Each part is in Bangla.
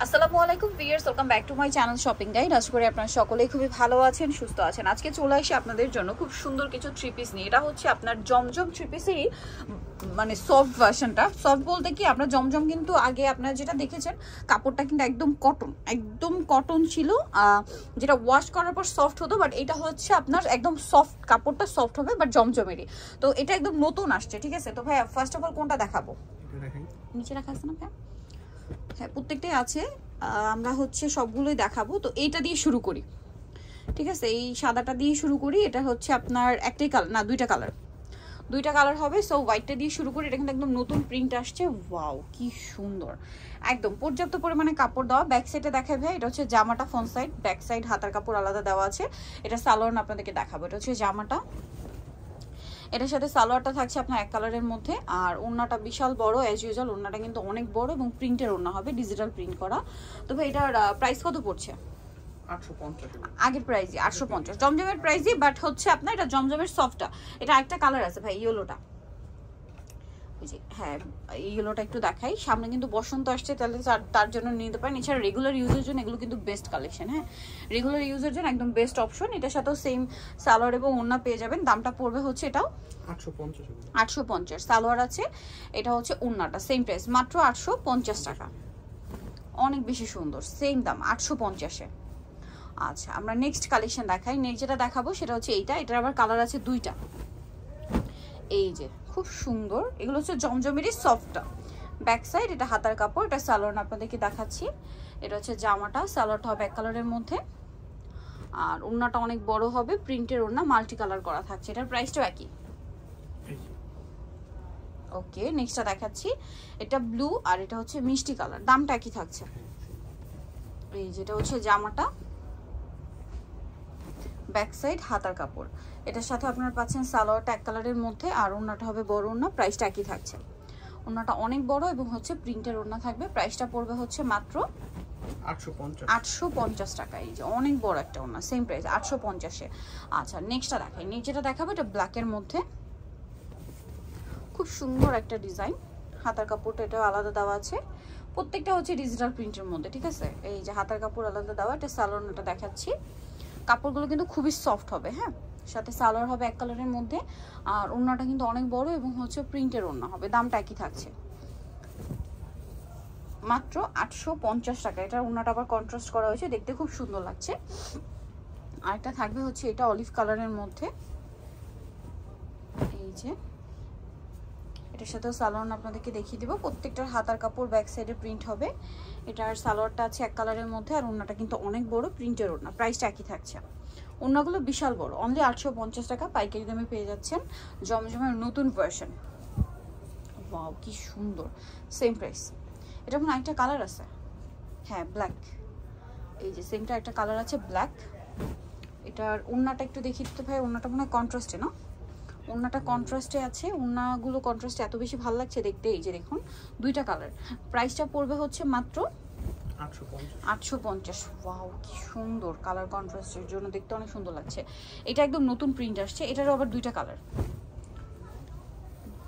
আসসালামু আলাইকুম viewers, welcome back to my channel shopping guide. আশা করি আপনারা সকলেই খুবই ভালো আছেন, সুস্থ আছেন। আজকে চলে আসি আপনাদের জন্য খুব সুন্দর কিছু থ্রি পিস নিয়ে। এটা হচ্ছে আপনার জমজম থ্রি পিসেরই মানে সফট ভার্সনটা। সফট বলতে কি, আপনার জমজম কিন্তু আগে আপনারা যেটা দেখেছেন কাপড়টা কিন্তু একদম কটন ছিল, যেটা ওয়াশ করার পর সফট হতো। বাট এটা হচ্ছে আপনার একদম সফট, কাপড়টা সফট হবে বাট জমজমেরই। তো এটা একদম নতুন আসছে, ঠিক আছে? তো ভাই ফার্স্ট অফ অল কোনটা দেখাবো? নিচে রাখা আছে না ভাই? হ্যাঁ, প্রত্যেকটাই আছে। আমরা হচ্ছে সবগুলোই দেখাবো। তো এইটা দিয়ে শুরু করি, ঠিক আছে? এই সাদাটা দিয়ে শুরু করি। এটা হচ্ছে আপনার একটাই কালার না, দুইটা কালার হবে। সো হোয়াইটটা দিয়ে শুরু করি। এটা কিন্তু একদম নতুন প্রিন্ট আসছে। ওয়াও, কি সুন্দর! একদম পর্যাপ্ত পরিমাণে কাপড় দেওয়া। ব্যাক সাইডে দেখাই ভাই, এটা হচ্ছে জামাটা ফ্রন্ট সাইড, ব্যাক সাইড হাতার কাপড় আলাদা দেওয়া আছে। এটা সালোয়ার আপনাদেরকে দেখাবো। এটা হচ্ছে জামাটা, এটার সাথে সালোয়ারটা থাকছে আপনার এক কালারের মধ্যে। আর ওড়নাটা বিশাল বড়, অ্যাজ ইউজুয়াল ওড়নাটা কিন্তু অনেক বড় এবং প্রিন্টের ওড়না হবে, ডিজিটাল প্রিন্ট করা। তবে এটার প্রাইস কত পড়ছে? 850। আগের প্রাইসই 850, জমজমের প্রাইসই। বাট হচ্ছে আপনার এটা জমজমের সফটটা। এটা একটা কালার আছে ভাই, ইয়েলোটা। হ্যাঁ, ইয়েলোটা একটু দেখাই। সামনে কিন্তু বসন্ত আসছে, তাহলে তার জন্য নিতে পারেন। এছাড়া রেগুলার ইউজের জন্য এগুলো কিন্তু বেস্ট কালেকশন। হ্যাঁ, রেগুলার ইউজের জন্য একদম বেস্ট অপশন। এটার সাথেও সেম সালোয়ার এবং ওড়না পেয়ে যাবেন। দামটা পড়বে হচ্ছে এটাও 850। সালোয়ার আছে, এটা হচ্ছে ওড়নাটা সেম প্রাইস, মাত্র 850 টাকা। অনেক বেশি সুন্দর, সেম দাম 850-এ। আচ্ছা, আমরা নেক্সট কালেকশন দেখাই। নেক্সট যেটা দেখাবো সেটা হচ্ছে এইটা। এটার আবার কালার আছে দুইটা। এই যে খুব সুন্দর, এগুলো হচ্ছে জমজমেরই সফটটা। ব্যাক সাইড, এটা হাতার কাপড়, এটা সালোয়ার আপনাদেরকে দেখাচ্ছি। এটা হচ্ছে জামাটা, সালোয়ারটা হবে এক কালারের মধ্যে। আর ওড়নাটা অনেক বড় হবে, প্রিন্টের ওড়না, মাল্টি কালার করা থাকছে। এটার প্রাইসটাও একই। ওকে, নেক্সটটা দেখাচ্ছি। এটা ব্লু আর এটা হচ্ছে মিষ্টি কালার, দামটা একই থাকছে। এই যেটা হচ্ছে জামাটা, ব্যাক সাইড হাতার কাপড়। এটার সাথে আপনারা পাচ্ছেন সালোয়ারটা এক কালারের মধ্যে, আর ওড়নাটা হবে বড় ওড়না, প্রাইসটা একই থাকছে। ওড়নাটা অনেক বড় এবং হচ্ছে প্রিন্টের ওড়না থাকবে। প্রাইসটা পড়বে হচ্ছে মাত্র 850 টাকা। এই যে অনেক বড় একটা ওড়না, সেম প্রাইস 850-এ। আচ্ছা, নেক্সটটা দেখাই। নেক্সট যেটা দেখাবো এটা ব্ল্যাকের মধ্যে, খুব সুন্দর একটা ডিজাইন। হাতার কাপড়টা এটাও আলাদা দেওয়া আছে। প্রত্যেকটা হচ্ছে ডিজিটাল প্রিন্টের মধ্যে, ঠিক আছে? এই যে হাতার কাপড় আলাদা দেওয়া, এটা সালোয়ারটা দেখাচ্ছি। কাপড়গুলো কিন্তু খুবই সফট হবে। হ্যাঁ, সাথে সালোয়ার হবে এক কালারের মধ্যে। আর ওড়নাটা কিন্তু অনেক বড় এবং হচ্ছে প্রিন্টের ওড়না হবে। দামটা একই থাকছে, মাত্র 850 টাকা। এটার ওড়নাটা আবার কন্ট্রাস্ট করা হয়েছে, দেখতে খুব সুন্দর লাগছে। আরেকটা থাকবে হচ্ছে এটা অলিভ কালারের মধ্যে। এই যে এটার সাথেও সালোয়ার আপনাদেরকে দেখিয়ে দিব। প্রত্যেকটার হাতার কাপড় ব্যাক সাইডে প্রিন্ট হবে। এটার সালোয়ারটা আছে এক কালারের মধ্যে, আর ওড়নাটা কিন্তু অনেক বড়, প্রিন্টের ওড়না। প্রাইসটা একই থাকছে। ওড়নাগুলো বিশাল বড়, অনলি 850 টাকা পাইকারি দামে পেয়ে যাচ্ছেন জমজমের নতুন ভার্সন। ওয়াও, কি সুন্দর, সেম প্রাইস। এটা মনে হয় একটা কালার আছে, হ্যাঁ ব্ল্যাক। এই যে সেমটা একটা কালার আছে ব্ল্যাক। এটার ওড়নাটা একটু দেখিয়ে দিতে ভাই। ওড়নাটা মনে হয় কন্ট্রাস্টে, না? ওড়নাটা কন্ট্রাস্টে আছে। ওড়নাগুলো কন্ট্রাস্টে এত বেশি ভালো লাগছে দেখতে। এই যে দেখুন, দুইটা কালার। প্রাইসটা পড়বে হচ্ছে মাত্র 850। ওয়াও, কি সুন্দর কালার, কন্ট্রাস্টের জন্য দেখতে অনেক সুন্দর লাগছে। এটা একদম নতুন প্রিন্ট আসছে। এটারও আবার দুইটা কালার,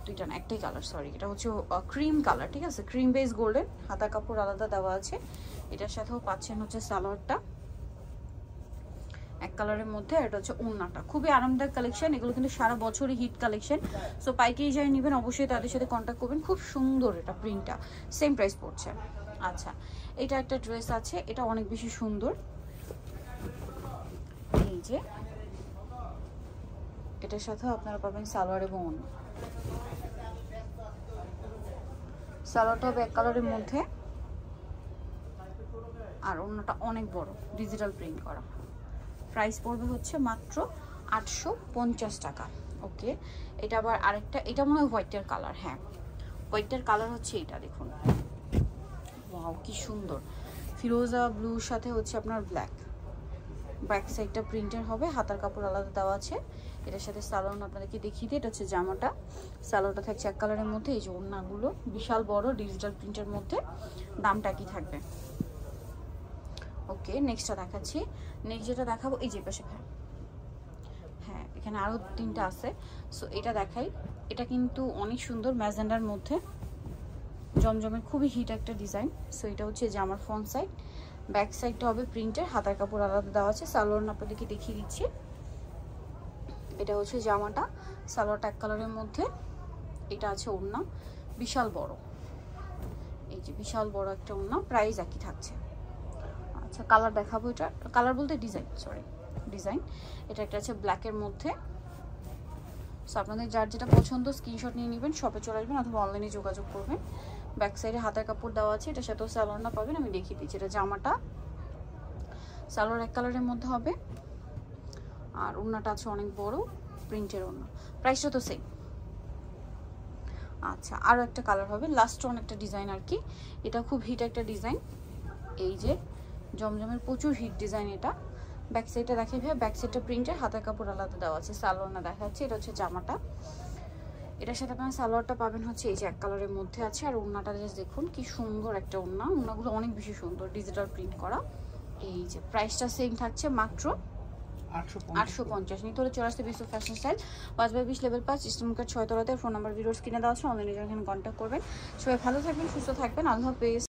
দুইটা না একটাই কালার, সরি। এটা হচ্ছে ক্রিম কালার, ঠিক আছে? ক্রিম বেস গোল্ডেন, হাতা কাপড় আলাদা দেওয়া আছে। এটার সাথেও পাচ্ছেন হচ্ছে সালোয়ারটা এক কালারের মধ্যে। আর এটা হচ্ছে ওড়নাটা। খুবই আরামদায়ক কালেকশন, এগুলো কিন্তু সারা বছরই হিট কালেকশন। সো পাইকারি যাই নেবেন অবশ্যই তাদের সাথে কন্ট্যাক্ট করবেন। খুব সুন্দর এটা প্রিন্টটা, সেম প্রাইস পড়ছে। আচ্ছা, এটা একটা ড্রেস আছে, এটা অনেক বেশি সুন্দর। এই যে এটার সাথেও আপনারা পাবেন সালোয়ার এবং ওড়না। সালোয়ারটা হবে এক কালারের মধ্যে, আর ওড়নাটা অনেক বড়, ডিজিটাল প্রিন্ট করা। প্রাইস পড়বে হচ্ছে মাত্র 850 টাকা। ওকে, এটা আবার আরেকটা, এটা মনে হয় হোয়াইটের কালার। হ্যাঁ, হোয়াইটের কালার হচ্ছে এটা, দেখুন। ওয়াও, কি সুন্দর, ফিরোজা ব্লুর সাথে হচ্ছে আপনার ব্ল্যাক। ব্যাক সাইডটা প্রিন্টের হবে, হাতার কাপড় আলাদা দেওয়া আছে। এটার সাথে সালোয়ার আপনাদেরকে দেখিয়ে দিই। এটা হচ্ছে জামাটা, সালোয়ারটা থাকছে এক কালারের মধ্যে। এই যে ওড়নাগুলো বিশাল বড়, ডিজিটাল প্রিন্টের মধ্যে। দামটা কি থাকবে? ওকে, নেক্সটটা দেখাচ্ছি। নেক্সট যেটা দেখাবো এই যে পাশে, হ্যাঁ এখানে আরো তিনটা আছে। সো এটা দেখাই। এটা কিন্তু অনেক সুন্দর, ম্যাজেন্ডার মধ্যে। জমজমের খুবই হিট একটা ডিজাইন। সো এটা হচ্ছে জামার ফ্রন্ট সাইড, ব্যাক সাইডটা হবে প্রিন্টের, হাতার কাপড় আলাদা দেওয়া আছে। সালোয়ার আপনাদেরকে দেখিয়ে দিচ্ছি। এটা হচ্ছে জামাটা, সালোয়ারটা এক কালারের মধ্যে। এটা আছে ওড়না, বিশাল বড়, এই যে বিশাল বড় একটা ওড়না। প্রাইস একই থাকছে। আচ্ছা কালার দেখাবো, এটা কালার বলতে ডিজাইন, সরি ডিজাইন। এটা একটা আছে ব্ল্যাকের মধ্যে। সো আপনাদের যার যেটা পছন্দ স্ক্রিনশট নিয়ে নেবেন, শপে চলে আসবেন অথবা অনলাইনে যোগাযোগ করবেন। ব্যাক সাইডে হাতার কাপড় দেওয়া আছে, এটার সাথেও সালোয়ারটা পাবেন, আমি দেখিয়ে দিচ্ছি। এটা জামাটা, সালোয়ার এক কালারের মধ্যে হবে, আর ওড়নাটা আছে অনেক বড় প্রিন্টের ওড়না। প্রাইসটা তো সেম। আচ্ছা আরও একটা কালার হবে, লাস্ট ওয়ান একটা ডিজাইন আর কি। এটা খুব হিট একটা ডিজাইন, এই যে জমজমের প্রচুর হিট ডিজাইন এটা। ব্যাক সাইডটা দেখে ভাই, ব্যাক সাইডটা প্রিন্টের, হাতার কাপড় আলাদা দেওয়া আছে। সালোয়ারটা দেখা যাচ্ছে, এটা হচ্ছে জামাটা। এটার সাথে আপনার সালোয়ারটা পাবেন হচ্ছে এই যে এক কালারের মধ্যে আছে। আর ওড়নাটা জাস্ট দেখুন কি সুন্দর একটা ওড়না, ওড়নাগুলো অনেক বেশি সুন্দর, ডিজিটাল প্রিন্ট করা। এই যে প্রাইসটা সেম থাকছে মাত্র 850। নিতে হলে চলে আসতে বিশ্ব fashion style 5/20 level 5 eastern market 6 তলাতে। ফোন নাম্বার ভিডিওস কিনে দেওয়া আছে, অনলাইনে এখানে কন্ট্যাক্ট করবেন। সবাই ভালো থাকবেন, সুস্থ থাকবেন, আল্লাহ হাফেজ।